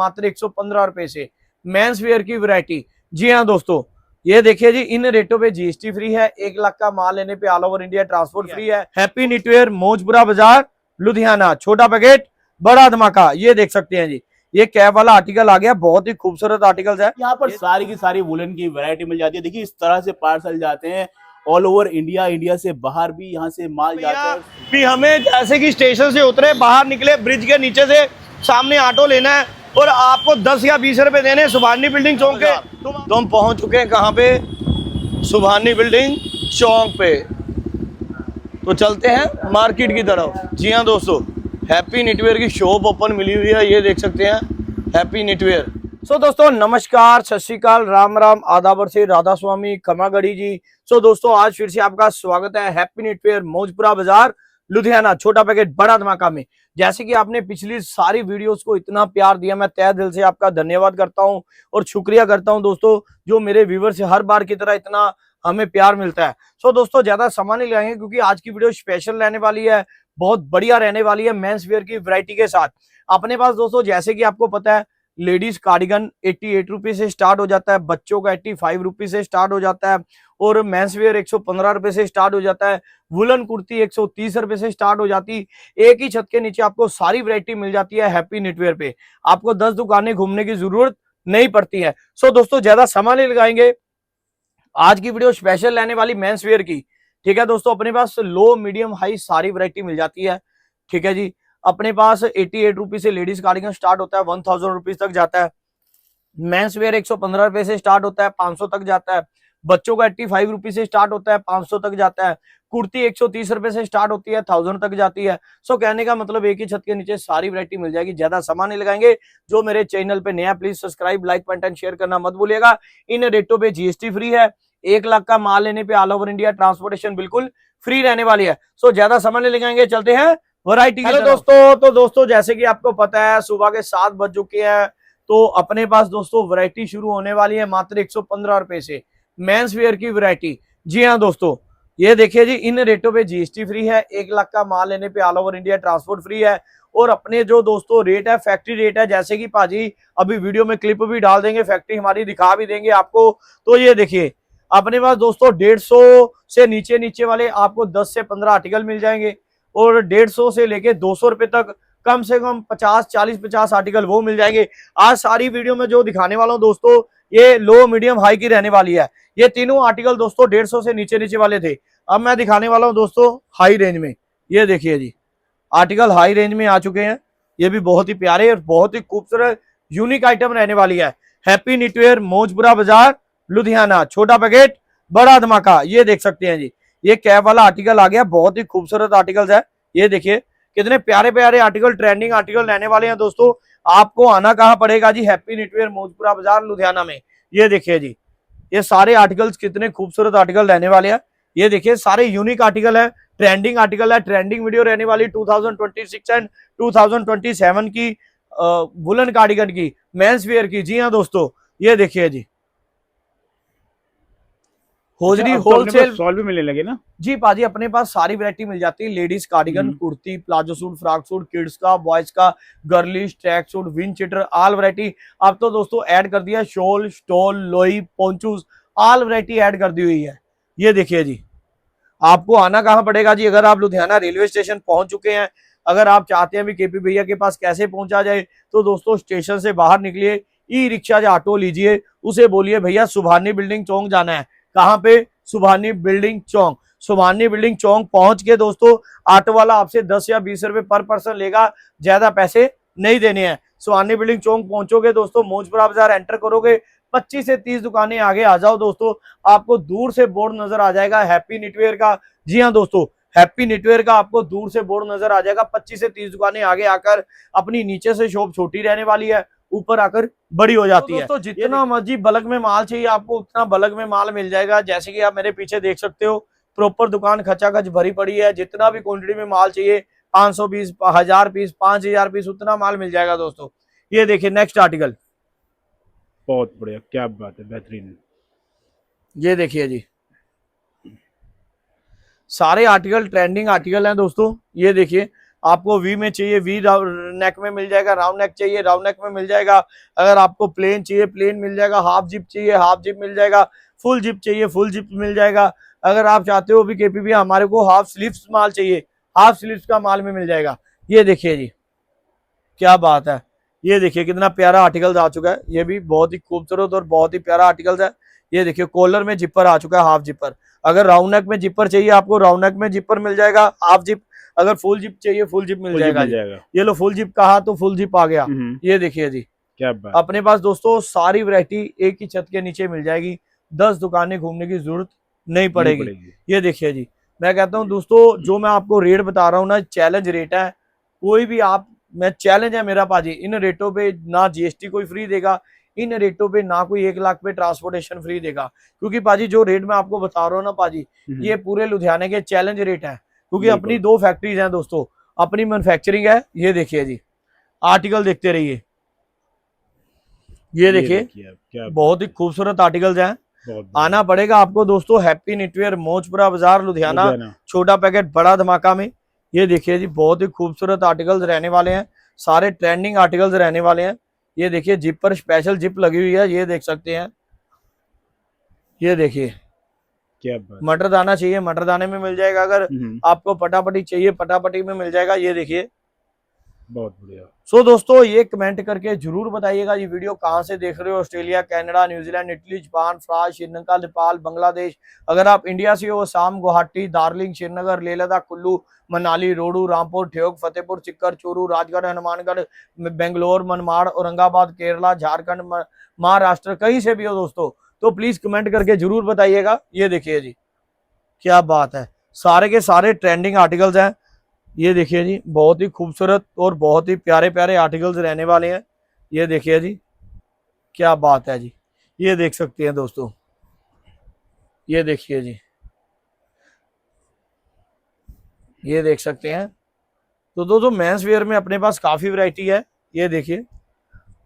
मात्र 115 रुपए से मेंस वेयर की वैरायटी। जी हाँ दोस्तों, ये देखिए जी, इन रेटों पे जीएसटी फ्री है। 1 लाख का माल लेने पे all over India transport free है। हैप्पी न्यूट्वेयर, मौजपुरा बाजार, लुधियाना। छोटा पैकेट बड़ा धमाका, ये देख सकते हैं जी। ये कैप वाला आर्टिकल आ गया, बहुत ही खूबसूरत आर्टिकल है। यहाँ पर सारी की सारी वुलन की वैरायटी मिल जाती है। देखिए इस तरह से पार्सल जाते हैं ऑल ओवर इंडिया, इंडिया से बाहर भी यहाँ से माल जाता है। भी हमें जैसे कि स्टेशन से उतरे, बाहर निकले, ब्रिज के नीचे से सामने ऑटो लेना है और आपको 10 या 20 रुपए देने, सुभानी बिल्डिंग चौक के। तो हम पहुंच चुके हैं कहाँ पे? सुभानी बिल्डिंग चौक पे। तो चलते हैं मार्केट की तरफ। जी हाँ दोस्तों, हैप्पी न्यूट्वेयर की शॉप ओपन मिली हुई है, ये देख सकते हैं हैप्पी न्यूट्वेयर। सो दोस्तों नमस्कार, सत श्री अकाल, राम राम, आदाबर से राधा स्वामी, खमागढ़ी जी। सो दोस्तों आज फिर से आपका स्वागत है हैप्पी न्यूट्वेयर, मौजपुरा बाजार, लुधियाना। छोटा पैकेट बड़ा धमाका में। जैसे कि आपने पिछली सारी वीडियोस को इतना प्यार दिया, मैं तहे दिल से आपका धन्यवाद करता हूं और शुक्रिया करता हूं दोस्तों, जो मेरे व्यूवर से हर बार की तरह इतना हमें प्यार मिलता है। सो दोस्तों ज्यादा समय नहीं लगाएंगे क्योंकि आज की वीडियो स्पेशल रहने वाली है, बहुत बढ़िया रहने वाली है मेंस वेयर की वैरायटी के साथ। अपने पास दोस्तों जैसे कि आपको पता है, लेडीज कार्डिगन 88 रुपए से स्टार्ट हो जाता है, बच्चों का 85 रुपए से स्टार्ट हो जाता है और मेंस वेयर 115 रुपए से स्टार्ट हो जाता है। वुलन कुर्ती 130 रुपए से स्टार्ट हो जाती। एक ही छत के नीचे आपको सारी वैरायटी मिल जाती है हैप्पी न्यूट्वेयर पे। आपको 10 दुकानें घूमने की जरूरत नहीं पड़ती है। सो दोस्तों ज्यादा समय नहीं लगाएंगे, आज की वीडियो स्पेशल रहने वाली मेंस वेयर की। ठीक है दोस्तों, अपने पास लो मीडियम हाई सारी वैरायटी मिल जाती है। ठीक है जी, अपने पास 88 रुपीज से लेडीज कार्डिगन स्टार्ट होता है, 1000 रुपीज तक जाता है। मेंस वेयर 115 रुपए से स्टार्ट होता है, 500 तक जाता है। बच्चों का 85 रुपीज से स्टार्ट होता है, 500 तक जाता है। कुर्ती 130 रुपए से स्टार्ट होती है, 1000 तक जाती है। सो कहने का मतलब एक ही छत के नीचे सारी वैरायटी मिल जाएगी। ज्यादा समय नहीं लगाएंगे। जो मेरे चैनल पे नया, please subscribe, like, comment and share करना मत भूलिएगा। इन रेटों पे जीएसटी फ्री है। 1 लाख का माल लेने पे ऑल ओवर इंडिया ट्रांसपोर्टेशन बिल्कुल फ्री रहने वाली है। सो ज्यादा समय नहीं लगाएंगे, चलते हैं वैरायटी। हेलो दोस्तों, तो दोस्तों जैसे कि आपको पता है सुबह के 7 बज चुके हैं, तो अपने पास दोस्तों वैरायटी शुरू होने वाली है मात्र 115 रुपए से मेंस वेयर की वैरायटी। जी हाँ दोस्तों, ये देखिए जी, इन रेटों पे जीएसटी फ्री है। 1 लाख का माल लेने पे all over India transport free है। और अपने जो दोस्तों रेट है, फैक्ट्री रेट है, जैसे कि पाजी अभी वीडियो में क्लिप भी डाल देंगे, फैक्ट्री हमारी दिखा भी देंगे आपको। तो ये देखिए अपने पास दोस्तों 150 से नीचे नीचे वाले आपको 10 से 15 आर्टिकल मिल जाएंगे और 150 से लेके 200 रुपए तक कम से कम 50 आर्टिकल वो मिल जाएंगे। आज सारी वीडियो में जो दिखाने वाला हूं दोस्तों, ये लो मीडियम हाई की रहने वाली है। ये तीनों आर्टिकल दोस्तों 150 से नीचे नीचे वाले थे। अब मैं दिखाने वाला हूं दोस्तों हाई रेंज में। ये देखिए जी, आर्टिकल हाई रेंज में आ चुके हैं। ये भी बहुत ही प्यारे और बहुत ही खूबसूरत यूनिक आइटम रहने वाली है। हैप्पी न्यूट्वेयर, मौजपुरा बाजार, लुधियाना। छोटा पैकेट बड़ा धमाका, ये देख सकते हैं जी। ये कैप वाला आर्टिकल आ गया, बहुत ही खूबसूरत आर्टिकल्स है। ये देखिए कितने प्यारे प्यारे आर्टिकल, ट्रेंडिंग आर्टिकल रहने वाले हैं दोस्तों। आपको आना कहाँ पड़ेगा जी? हैप्पी न्यूट्वेयर, मौजपुरा बाजार, लुधियाना में। ये देखिए जी, ये सारे आर्टिकल्स कितने खूबसूरत आर्टिकल रहने वाले हैं। ये देखिए सारे यूनिक आर्टिकल है, ट्रेंडिंग आर्टिकल है। ट्रेंडिंग वीडियो रहने वाली 2026 एंड 2027 की वुलन कार्डिगन की, मेंस वेयर की। जी हाँ दोस्तों, ये देखिए जी, होजरी होलसेल शॉल भी मिलने लगे ना जी पाजी। अपने पास सारी वैरायटी मिल जाती है, ladies cardigan, kurti, palazzo suit, frock suit, kids का, बॉयज का, girlish, track suit, wind cheater, all variety. अब तो दोस्तों ऐड कर दिया शॉल, स्टोल, लोई, पोंचूस, ऑल वैरायटी ऐड कर दी हुई है। ये देखिए जी, आपको आना कहाँ पड़ेगा जी? अगर आप लुधियाना रेलवे स्टेशन पहुंच चुके हैं, अगर आप चाहते हैं भी केपी भैया के पास कैसे पहुंचा जाए, तो दोस्तों स्टेशन से बाहर निकलिए, ई रिक्शा या ऑटो लीजिए, उसे बोलिए भैया सुभानी बिल्डिंग चौक जाना है। कहाँ पे? सुभानी बिल्डिंग चौक। सुभानी बिल्डिंग चौक पहुंच के दोस्तों ऑटो वाला आपसे 10 या 20 रुपए पर पर्सन लेगा, ज्यादा पैसे नहीं देने हैं। सुभानी बिल्डिंग चौक पहुंचोगे दोस्तों, मौजपुरा बाजार एंटर करोगे, 25 से 30 दुकानें आगे आ जाओ दोस्तों, आपको दूर से बोर्ड नजर आ जाएगा हैप्पी न्यूट्वेयर का। जी हाँ दोस्तों, हैप्पी न्यूट्वेयर का आपको दूर से बोर्ड नजर आ जाएगा। 25 से 30 दुकानें आगे आकर अपनी नीचे से शॉप छोटी रहने वाली है, ऊपर आकर बड़ी हो जाती है। दोस्तों जितना मर्जी बल्क में माल चाहिए आपको, उतना बल्क में माल मिल जाएगा। जैसे कि आप मेरे पीछे देख सकते हो, प्रॉपर दुकान खचाखच भरी पड़ी है। जितना भी क्वांटिटी में माल चाहिए, 500 पीस, 1000 पीस, 5000 पीस, उतना माल मिल जाएगा दोस्तों। ये देखिए नेक्स्ट आर्टिकल, बहुत बढ़िया, क्या बात है, बेहतरीन। ये देखिए जी, सारे आर्टिकल ट्रेंडिंग आर्टिकल हैं दोस्तों। ये देखिए आपको वी में चाहिए वी नेक में मिल जाएगा, राउंड नेक चाहिए राउंड नेक में मिल जाएगा, अगर आपको प्लेन चाहिए प्लेन मिल जाएगा, हाफ जिप चाहिए हाफ जिप मिल जाएगा, फुल जिप चाहिए फुल जिप मिल जाएगा। अगर आप चाहते हो भी केपीपी हमारे को हाफ स्लीव्स माल चाहिए, हाफ स्लीव्स का माल में मिल जाएगा। ये देखिए जी क्या बात है, ये देखिए कितना प्यारा आर्टिकल आ चुका है, ये भी बहुत ही खूबसूरत और बहुत ही प्यारा आर्टिकल है। ये देखिए कॉलर में जिपर आ चुका है, हाफ जिपर। अगर राउंड नेक में जिपर चाहिए आपको राउंड नेक में जिपर मिल जाएगा, हाफ जिप। अगर फुल जिप चाहिए फुल जिप मिल जाएगा जी। ये लो फुल जिप कहा तो फुल जिप आ गया। ये देखिए जी क्या बात। अपने पास दोस्तों सारी वैरायटी एक ही छत के नीचे मिल जाएगी, 10 दुकानें घूमने की जरूरत नहीं पड़ेगी। ये देखिए जी मैं कहता हूँ दोस्तों जो मैं आपको रेट बता रहा हूँ ना, चैलेंज रेट है। कोई भी आप, मैं चैलेंज है मेरा पाजी, इन रेटों पे ना जीएसटी कोई फ्री देगा, इन रेटों पे ना कोई 1 लाख पे ट्रांसपोर्टेशन फ्री देगा। क्योंकि पाजी जो रेट मैं आपको बता रहा हूँ ना पाजी, ये पूरे लुधियाने के चैलेंज रेट है। क्योंकि अपनी 2 फैक्ट्रीज हैं दोस्तों, अपनी मैन्युफैक्चरिंग है। ये देखिए जी आर्टिकल देखते रहिए, ये देखिए बहुत ही खूबसूरत आर्टिकल्स हैं। आना पड़ेगा आपको दोस्तों हैप्पी निटवेयर मौजपुरा बाजार लुधियाना, छोटा पैकेट बड़ा धमाका में। ये देखिए जी बहुत ही खूबसूरत आर्टिकल्स रहने वाले हैं, सारे ट्रेंडिंग आर्टिकल्स रहने वाले हैं। ये देखिए जिप पर स्पेशल जिप लगी हुई है, ये देख सकते हैं। ये देखिए क्या मटर दाना चाहिए मटर दाने में मिल जाएगा, अगर आपको पटापटी चाहिए पटापटी में मिल जाएगा। ये देखिए बहुत बढ़िया। सो दोस्तों ये कमेंट करके जरूर बताइएगा ये वीडियो कहाँ से देख रहे हो, Australia Canada New Zealand Italy Japan France Sri Lanka Nepal Bangladesh. अगर आप इंडिया से हो असम गुवाहाटी दार्जिलिंग श्रीनगर लेह लद्दाख कुल्लू मनाली रोडू रामपुर ठियोग फतेहपुर सिक्कर चूरू राजगढ़ हनुमानगढ़ बेंगलोर मनमाड़ औरंगाबाद केरला झारखंड महाराष्ट्र कहीं से भी हो दोस्तों तो प्लीज कमेंट करके जरूर बताइएगा। ये देखिए जी क्या बात है, सारे के सारे ट्रेंडिंग आर्टिकल्स हैं। ये देखिए जी बहुत ही खूबसूरत और बहुत ही प्यारे प्यारे आर्टिकल्स रहने वाले हैं। ये देखिए जी क्या बात है जी, ये देख सकते हैं दोस्तों। ये देखिए जी ये देख सकते हैं। तो दोस्तों मेंस वेयर में अपने पास काफी वैरायटी है। ये देखिए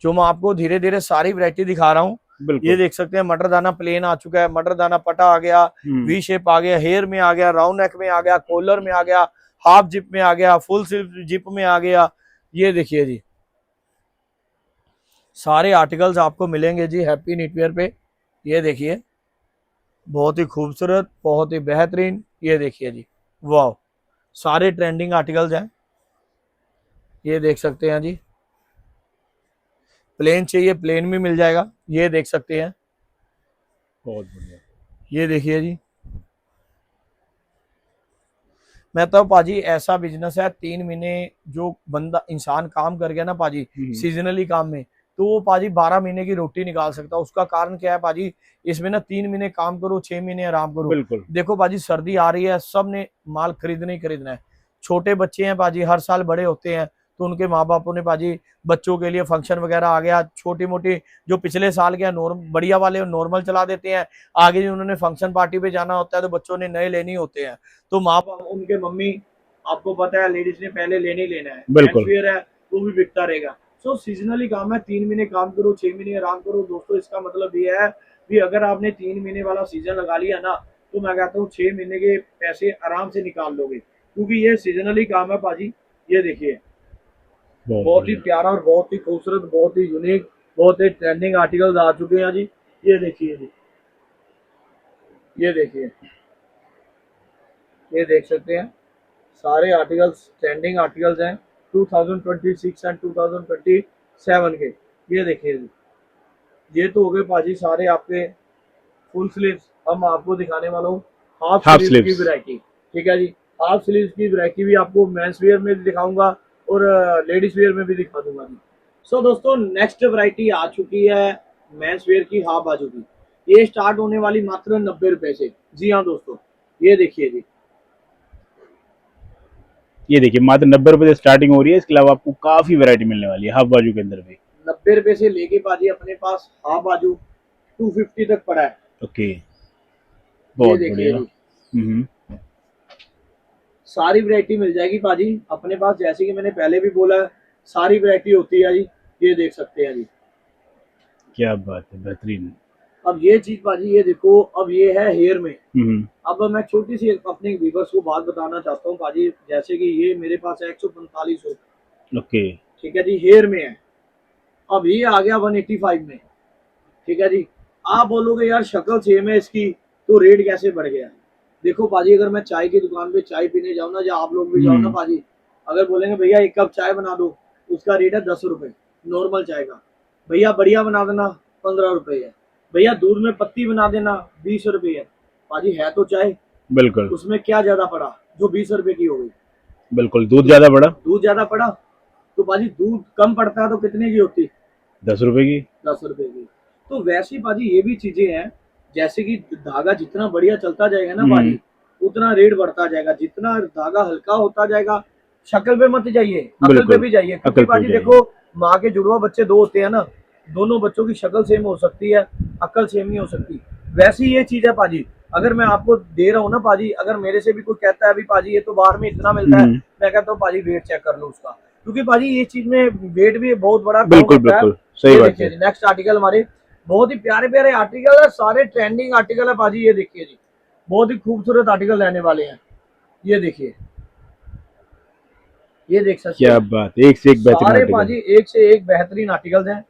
जो मैं आपको धीरे धीरे सारी वैरायटी दिखा रहा हूँ। ये देख सकते हैं मटर दाना प्लेन आ चुका है, मटर दाना पटा आ गया, वी शेप आ गया, हेयर में आ गया, राउंड नेक में आ गया, कॉलर में आ गया, हाफ जिप में आ गया, फुल जिप में आ गया। ये देखिए जी सारे आर्टिकल्स आपको मिलेंगे जी हैप्पी निटवेयर पे। ये देखिए बहुत ही खूबसूरत बहुत ही बेहतरीन। ये देखिए जी वाह सारे ट्रेंडिंग आर्टिकल्स हैं। ये देख सकते हैं जी प्लेन चाहिए प्लेन भी मिल जाएगा। ये देख सकते हैं बहुत बढ़िया। ये देखिए जी मैं तो पाजी ऐसा बिजनेस है 3 महीने जो बंदा इंसान काम कर गया ना पाजी सीजनली काम में, तो वो पाजी 12 महीने की रोटी निकाल सकता है। उसका कारण क्या है पाजी, इसमें ना 3 महीने काम करो 6 महीने आराम करो। बिल्कुल। देखो पाजी सर्दी आ रही है, सब ने माल खरीदना ही खरीदना है। छोटे बच्चे हैं पाजी हर साल बड़े होते हैं तो उनके माँ बापों ने पाजी बच्चों के लिए फंक्शन वगैरह आ गया, छोटी मोटी जो पिछले साल के बढ़िया वाले नॉर्मल चला देते हैं, आगे जो उन्होंने फंक्शन पार्टी पे जाना होता है तो बच्चों ने नए लेने होते हैं। तो माँ बाप उनके मम्मी आपको पता है लेडीज ने पहले लेने ही लेना है, बिल्कुल है वो भी बिकता रहेगा। सो सीजनली काम है, 3 महीने काम करो 6 महीने आराम करो दोस्तों। इसका मतलब ये है कि अगर आपने 3 महीने वाला सीजन लगा लिया ना तो मैं कहता हूँ 6 महीने के पैसे आराम से निकाल लोगे, क्योंकि ये सीजनली काम है पाजी। ये देखिए बहुत ही प्यारा और बहुत ही खूबसूरत बहुत ही यूनिक बहुत ही ट्रेंडिंग आर्टिकल्स आ चुके हैं जी। ये देखिए जी ये देखिए ये देख सकते हैं सारे आर्टिकल्स ट्रेंडिंग आर्टिकल्स हैं 2026 एंड 2027 के। ये देखिए जी ये तो हो गए पाजी सारे आपके फुल स्लीव्स। अब मैं आपको दिखाने वाला हूँ हाफ स्लीव्स की वैरायटी। ठीक है जी हाफ स्लीव्स की वैरायटी भी आपको मेंस वेयर में भी दिखाऊंगा और लेडीज वेयर में भी दिखा दूंगा जी। सो दोस्तों नेक्स्ट वैरायटी आ चुकी है मेंस वेयर की हाफ बाजू की। ये स्टार्ट होने वाली मात्र 90 रुपए से। जी हाँ दोस्तों ये देखिए जी ये देखिए मात्र 90 रुपए से स्टार्टिंग हो रही है। इसके अलावा आपको काफी वैरायटी मिलने वाली है हाफ बाजू के अंदर भी। 90 रुपए से लेके पाजी अपने पास हाफ बाजू 250 तक पड़ा है। ओके बहुत बढ़िया। सारी वैरायटी मिल जाएगी पाजी अपने पास, जैसे कि मैंने पहले भी बोला सारी वैरायटी होती है जी। ये देख सकते हैं जी क्या बात है बेहतरीन। अब ये चीज भाजी, ये देखो, अब ये है हेयर में। हम्म। अब मैं छोटी सी अपने व्यूवर्स को बात बताना चाहता हूँ भाजी, जैसे कि ये मेरे पास है 145 हो, ओके। ठीक है जी, हेयर में है। अब ये आ गया 185 में, ठीक है जी। आप बोलोगे यार शक्ल सेम है इसकी, तो रेट कैसे बढ़ गया? देखो पाजी, अगर मैं चाय की दुकान पे चाय पीने जाऊँ ना, या आप लोग भी जाओ ना हम्म। पाजी, अगर बोलेंगे भैया 1 कप चाय बना दो, उसका रेट है 10 रुपए नॉर्मल चाय का। भैया बढ़िया बना देना, 15 रुपए है। भैया दूध में पत्ती बना देना, 20 रुपए है। पाजी है तो चाय, बिल्कुल उसमें क्या ज्यादा पड़ा जो 20 रुपए की हो गई? बिल्कुल, दूध ज्यादा बड़ा। दूध ज्यादा पड़ा, तो पाजी दूध कम पड़ता है तो कितने की होती? 10 रुपए की। 10 रुपए की। तो वैसे ही पाजी ये भी चीजें हैं, जैसे कि धागा जितना बढ़िया चलता जाएगा ना हम्म। पाजी, उतना रेट बढ़ता जाएगा। जितना धागा हल्का होता जाएगा, शक्ल पे मत जाइए, अकल पे बिल्कुल, भी जाइए। क्योंकि अकल पे पाजी जाएगी। देखो, माँ के जुड़वा बच्चे दो होते हैं ना, दोनों बच्चों की शक्ल सेम हो सकती है, अकल सेम नहीं हो सकती। वैसी ये चीज है पाजी। अगर मैं आपको दे रहा हूँ ना पाजी, अगर मेरे से भी कोई कहता है अभी पाजी ये तो बाहर में इतना मिलता है, हम्म। मैं कहता हूँ पाजी वेट चेक कर लो उसका, क्योंकि पाजी ये चीज में वेट भी बहुत बड़ा काउंट बिल्कुल होता है। बिल्कुल, सही ये बात देखिए है। जी, नेक्स्ट आर्टिकल हमारे बहुत ही प्यारे प्यारे आर्टिकल है, सारे ट्रेंडिंग आर्टिकल है पाजी। ये देखिए जी, बहुत ही खूबसूरत आर्टिकल रहने वाले हैं। ये देखिए, ये देख सकते क्या हैं, बात है, एक से एक बेहतरीन सारे आर्टिकल। पाजी एक से एक बेहतरीन आर्टिकल्स हैं।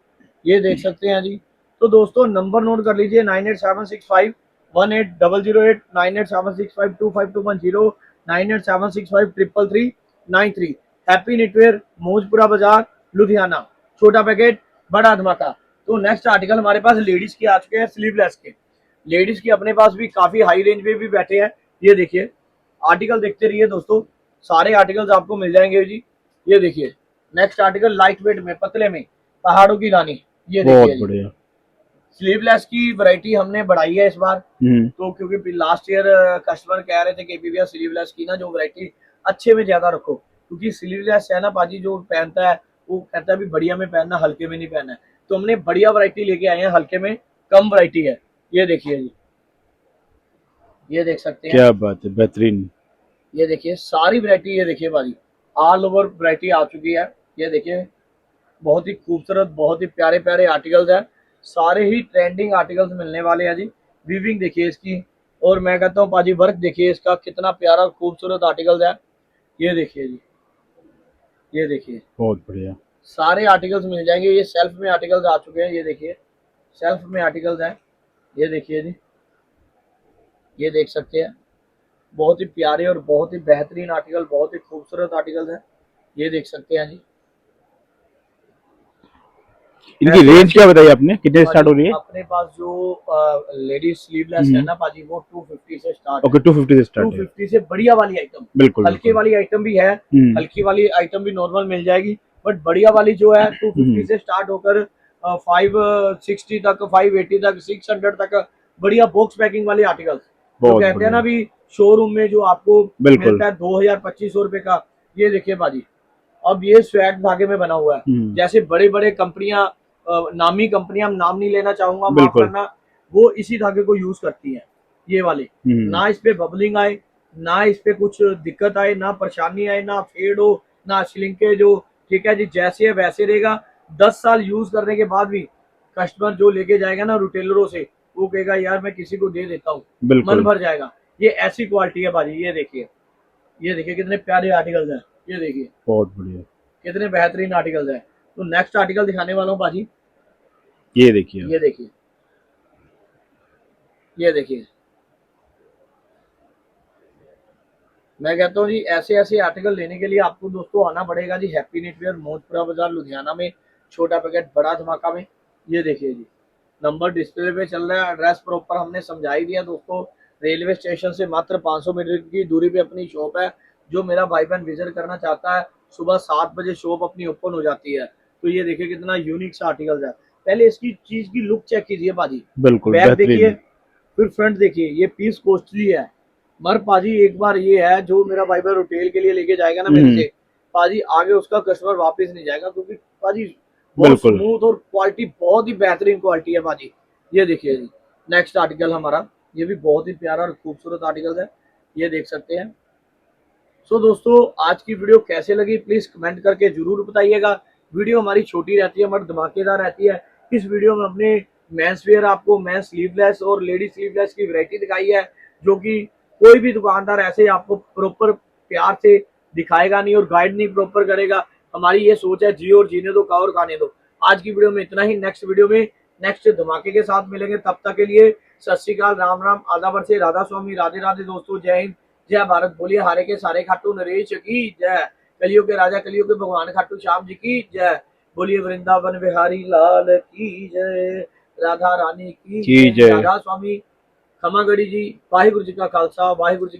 ये देख सकते हैं जी। तो दोस्तों नंबर नोट कर लीजिए, 9876518008, 9876525210, 9876533393। हैप्पी नेटवेयर, मौजपुरा बाजार, लुधियाना। छोटा पैकेट, बड़ा धमाका। तो नेक्स्ट आर्टिकल हमारे पास लेडीज के आ चुके हैं, स्लीवलेस के। लेडीज की अपने पास भी काफी हाई रेंज में भी बैठे हैं। ये देखिए, आर्टिकल देखते रहिए दोस्तों, सारे आर्टिकल्स आपको मिल जाएंगे जी। ये देखिए, नेक्स्ट आर्टिकल लाइट वेट में, पतले में, पहाड़ों की रानी। ये देखिए बहुत जी, बढ़िया। स्लीवलेस की वैरायटी हमने बढ़ाई है इस बार। हम्म। तो क्योंकि लास्ट ईयर कस्टमर कह रहे थे कि भैया स्लीवलेस की ना जो वैरायटी अच्छे में ज्यादा रखो, क्योंकि स्लीवलेस है ना पाजी, जो पहनता है वो कहता है भी बढ़िया में पहनना, हल्के में नहीं पहनना है। तो हमने बढ़िया वैरायटी लेके आए हैं, हल्के में कम वैरायटी है। ये देखिए जी, ये देख सकते हैं, क्या बात है, बेहतरीन। ये देखिए सारी वैरायटी। ये देखिए भाई, ऑल ओवर वैरायटी आ चुकी है। ये देखिए, बहुत ही खूबसूरत, बहुत ही प्यारे प्यारे आर्टिकल्स हैं, सारे ही ट्रेंडिंग आर्टिकल्स मिलने वाले हैं जी। वीविंग देखिए इसकी, और मैं कहता हूँ पाजी वर्क देखिए इसका, कितना प्यारा खूबसूरत आर्टिकल्स है। ये देखिए जी, ये देखिए, बहुत बढ़िया। सारे आर्टिकल्स मिल जाएंगे। ये सेल्फ में आर्टिकल्स आ चुके हैं, ये देखिए सेल्फ में आर्टिकल्स हैं। ये देखिए जी, ये देख सकते हैं, बहुत ही प्यारे और बहुत ही बेहतरीन आर्टिकल, बहुत ही खूबसूरत आर्टिकल्स हैं। ये देख सकते हैं जी। इनकी ऐसे रेंज ऐसे क्या बताई आपने, कितने से स्टार्ट पाजी हो रही है? अपने पास जो लेडीज स्लीवलेस है हम्म। ना पाजी, वो 250 से स्टार्ट ओके, है। 250 से स्टार्ट है। 250 से बढ़िया वाली आइटम, बिल्कुल हल्के बिल्कुल। वाली आइटम भी है, हम्म। हल्की वाली आइटम भी नॉर्मल मिल जाएगी, बट बढ़िया वाली जो है 250 हम्म। से स्टार्ट होकर 560 तक, 580 तक, 600 तक, बढ़िया बॉक्स पैकिंग वाली आर्टिकल्स। जो बहुत कहते हैं ना बढ़िया। भी शोरूम में जो आपको बिल्कुल। मिलता है 2000-2500 रुपए का। ये देखिए बाजी, अब ये स्वेट धागे में बना हुआ है। हम्म। जैसे बड़े बड़े कंपनियां, नामी कंपनियां, नाम नहीं लेना चाहूंगा, माफ बिल्कुल। करना, वो इसी धागे को यूज करती हैं, ये वाले। हम्म। ना इस पे बबलिंग आए, ना इस पे कुछ दिक्कत आए, ना परेशानी आए, ना फेड हो, ना श्रिंकेज हो। ठीक है जी, जैसे है वैसे रहेगा। 10 साल यूज करने के बाद भी कस्टमर जो लेके जाएगा ना रिटेलरों से, वो कहेगा यार मैं किसी को दे देता हूँ, मन बिल्कुल। भर जाएगा। ये ऐसी क्वालिटी है बाजी। ये देखिए, ये देखिए कितने प्यारे आर्टिकल्स हैं। ये देखिए बहुत बढ़िया। कितने बेहतरीन आर्टिकल्स हैं। तो नेक्स्ट आर्टिकल दिखाने वाला हूँ बाजी। ये देखिए। ये देखिए, ये देखिए, मैं कहता हूँ जी ऐसे ऐसे आर्टिकल लेने के लिए आपको दोस्तों आना पड़ेगा जी हैप्पी नेटवेयर, मौजपुरा बाजार, लुधियाना में, छोटा पैकेट, बड़ा धमाका में। ये देखिए जी, नंबर डिस्प्ले पे चल रहा है, एड्रेस प्रॉपर हमने समझा ही दिया दोस्तों। रेलवे स्टेशन से मात्र 500 मीटर की दूरी पे अपनी शॉप है। जो मेरा भाई बहन विजिट करना चाहता है, सुबह 7 बजे शॉप अपनी ओपन हो जाती है। तो ये देखिए कितना यूनिक सा आर्टिकल है। पहले इसकी चीज की लुक चेक कीजिए बाजी, बिल्कुल बैक देखिए, बेहतरीन। फिर फ्रंट देखिए। ये पीस कॉस्टली है, मगर पाजी एक बार ये है, जो मेरा भाई बहन होटल के लिए लेके जाएगा ना मेरे हम्म। से, पाजी आगे उसका कस्टमर वापस नहीं जाएगा, क्योंकि पाजी बहुत बिल्कुल। स्मूथ और क्वालिटी बहुत ही बेहतरीन क्वालिटी है पाजी। ये देखिए जी, नेक्स्ट आर्टिकल हमारा, ये भी बहुत ही प्यारा और खूबसूरत आर्टिकल है। ये देख सकते हैं। सो दोस्तों, आज की वीडियो कैसे लगी प्लीज कमेंट करके जरूर बताइएगा। वीडियो हमारी छोटी रहती है मगर धमाकेदार रहती है। इस वीडियो में हमने मेंस वेयर आपको मेंस स्लीवलेस और लेडी स्लीवलेस की वैरायटी दिखाई है, जो कि कोई भी दुकानदार ऐसे आपको प्रॉपर प्यार से दिखाएगा नहीं और गाइड नहीं प्रॉपर करेगा। हमारी ये सोच है, जियो और जीने दो, कवर खाने दो। आज की वीडियो में इतना ही। नेक्स्ट वीडियो में नेक्स्ट धमाके के साथ मिलेंगे। तब तक के लिए सत श्री अकाल, राम राम, आदाबर से राधा स्वामी, राधे राधे दोस्तों, जय हिंद, जय भारत। बोलिए हारे के सारे खाटू नरेश की जय, कलियुग के राजा, कलियुग के भगवान खाटू श्याम जी की जय। बोलिए वृंदावन बिहारी लाल की जय, राधा रानी की जय। राधा स्वामी, खमा गढ़ी जी, वाहिगुरु जी का खालसा, वाहिगुरु जी